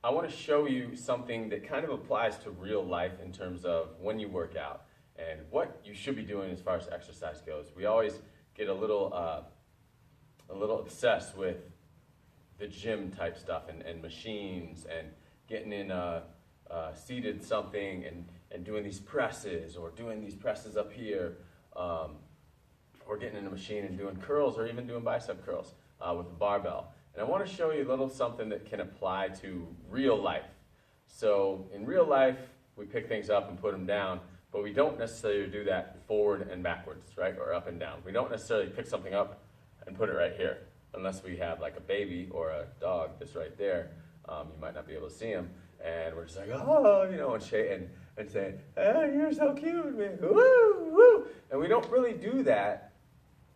I want to show you something that kind of applies to real life in terms of when you work out and what you should be doing as far as exercise goes. We always get a little obsessed with the gym type stuff and machines and getting in seated something and doing these presses or doing these presses up here, or getting in a machine and doing curls or even doing bicep curls with a barbell. And I want to show you a little something that can apply to real life. So in real life, we pick things up and put them down, but we don't necessarily do that forward and backwards, right? Or up and down. We don't necessarily pick something up and put it right here, unless we have like a baby or a dog that's right there. You might not be able to see him, and we're just like, oh, you know, and say, hey, you're so cute, man, woo, woo. And we don't really do that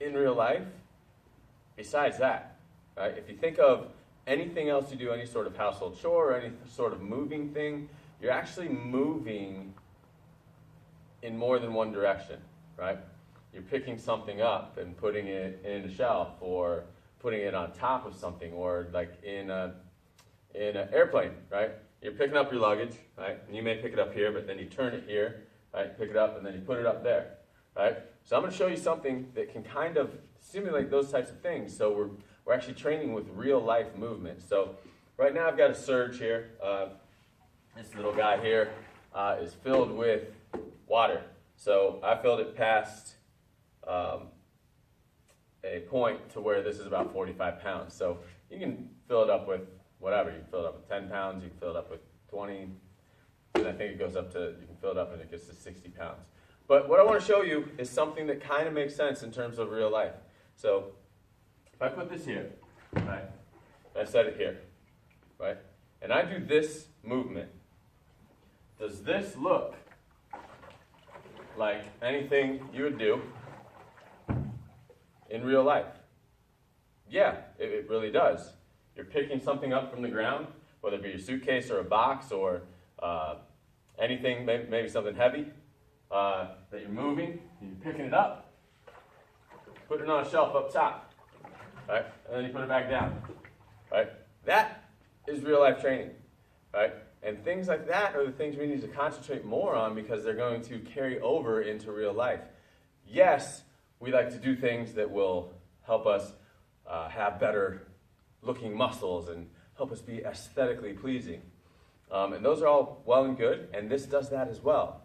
in real life besides that. Right? If you think of anything else you do, any sort of household chore or any sort of moving thing, you're actually moving in more than one direction, right? You're picking something up and putting it in a shelf, or putting it on top of something, or like in an airplane, right? You're picking up your luggage, right? And you may pick it up here, but then you turn it here, right? Pick it up, and then you put it up there, right? So I'm going to show you something that can kind of simulate those types of things. So we're actually training with real life movement. So right now I've got a surge here. This little guy here is filled with water. So I filled it past a point to where this is about 45 pounds. So you can fill it up with whatever. You can fill it up with 10 pounds, you can fill it up with 20, and I think it goes up to, you can fill it up and it gets to 60 pounds. But what I want to show you is something that kind of makes sense in terms of real life. So if I put this here, right, and I set it here, right, and I do this movement, does this look like anything you would do in real life? Yeah, it really does. You're picking something up from the ground, whether it be your suitcase or a box or anything, maybe something heavy that you're moving, and you're picking it up, putting it on a shelf up top, right? And then you put it back down, right? That is real life training, right? And things like that are the things we need to concentrate more on because they're going to carry over into real life. Yes, we like to do things that will help us have better looking muscles and help us be aesthetically pleasing. And those are all well and good, and this does that as well.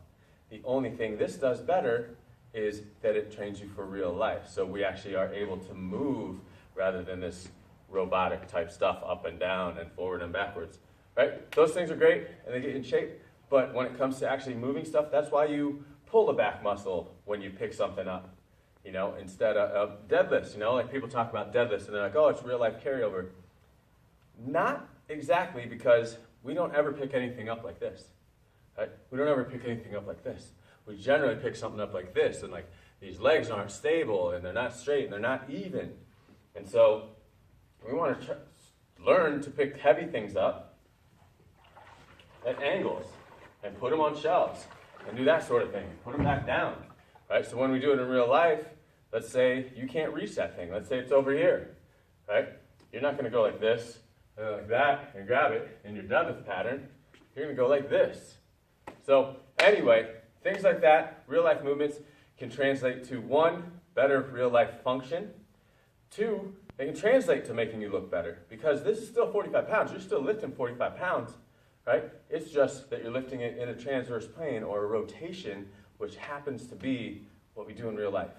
The only thing this does better is that it trains you for real life. So we actually are able to move rather than this robotic type stuff up and down and forward and backwards. Right? Those things are great and they get in shape, but when it comes to actually moving stuff, that's why you pull the back muscle when you pick something up. You know, instead of deadlifts, you know, like people talk about deadlifts and they're like, oh, it's real life carryover. Not exactly, because we don't ever pick anything up like this. Right? We don't ever pick anything up like this. We generally pick something up like this, and like these legs aren't stable and they're not straight and they're not even. And so we want to learn to pick heavy things up at angles and put them on shelves and do that sort of thing. Put them back down. Right? So when we do it in real life, let's say you can't reach that thing. Let's say it's over here. Right? You're not going to go like this and like that and grab it in your deadlift pattern. You're going to go like this. So anyway, things like that, real life movements, can translate to 1, better real life function. 2, they can translate to making you look better, because this is still 45 pounds. You're still lifting 45 pounds, right? It's just that you're lifting it in a transverse plane or a rotation, which happens to be what we do in real life.